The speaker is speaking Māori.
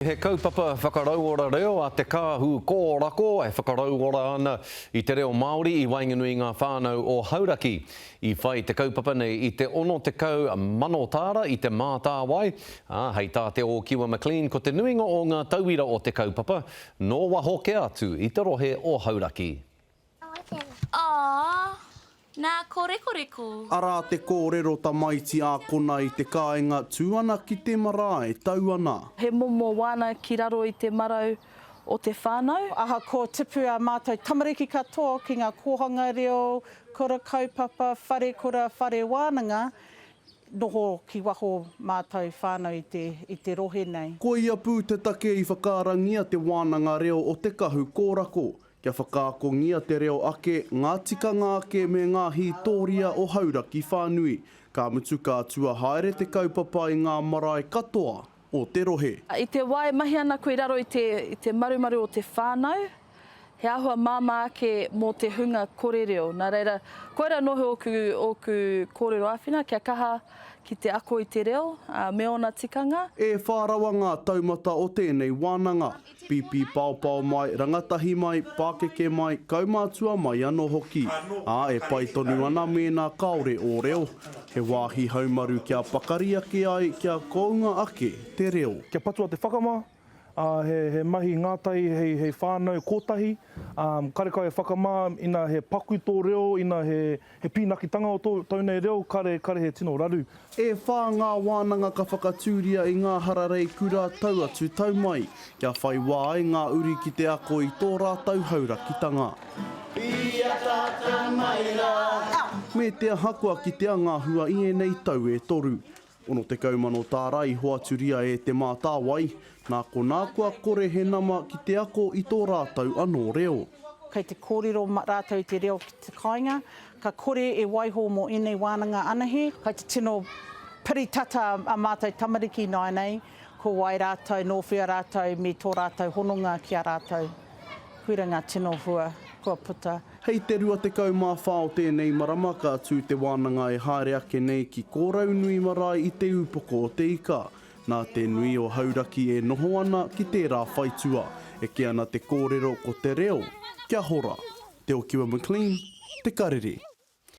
He kaupapa whakarau ora reo a te kāhu kōrako e whakarau ora ana i te reo Māori i wainganui ngā whānau o Hauraki. I whai te kaupapa nei i te ono te kau mano tāra i te mātāwai. Hei tā te o Kiwa McLean ko te nuinga o ngā tauira o te kaupapa. Nō wa hoke atu i te rohe o Hauraki. Nā kōrekoreko. Arā te kōrero tamaiti a kona i te kāinga tūana ki te marae tauana. He momo wana ki raro i te marau o te whānau. Aha ko tipu a mātou tamariki katoa ki ngā kōhanga reo, kura kaupapa, whare kura, whare wānanga, noho ki waho mātou whānau i te rohe nei. Ko ia pū te take i whakarangia te wānanga reo o te kahu kōrako. Kia whakaakongia te reo ake, ngā tikanga ake me ngā hītōria o Hauraki whānui. Ka mutu ka tua haere te kaupapa i ngā marae katoa o te rohe. I te wai mahi ana koe raro i te marumaru o te whānau, he ahua māma ake mō te hunga kōrereo. Nā reira, koera noho oku kōrero āwhina, kia kaha ki te ako i te reo, me ona tikanga. E whārawa ngā taumata o tēnei wānanga. Pipi paupau mai, rangatahi mai, pākeke mai, kaumātua mai anō hoki. E pai tonu ana me nā kaore o reo. He wāhi haumaru kia pakari ake ai, kia kounga ake te reo. Kia patua te whakama, he mahi ngātai, hei whānau kōtahi, karekau e whakamā, ina he paku tō reo, ina he pīnakitanga o taunei reo, kare he tino raru. E whā ngā wānanga ka whakatūria i ngā hararei kura tau atu tau mai, kia whai wā ai ngā uri ki te ako i tō rātau haurakitanga. Pia tātou mai rā! Me te ahakua ki te angahua i e nei tau e toru. Ono te kaumano tāra i hoaturia e te mātāwai, nā ko nākua kore he nama ki te ako i tō rātau anō reo. Kei te kōrero rātau te reo ki te kāinga, ka kore e waiho mō enei wānanga anahe, kei te tino piritata a mātou tamariki nai nei, ko wai rātau, nōwhia rātau, me tō rātau hononga ki a rātau. Kuira ngā tino hua, kua puta. Hei te rua te kaumā whao tēnei marama ka tū te wānanga e haere ake nei ki kōrau nui marae i te upoko o te ika. Nā te nui o Hauraki e noho ana ki tērā whaitua, e ke ana te kōrero ko te reo. Kia hora, te o Kiwa McLean, te karere.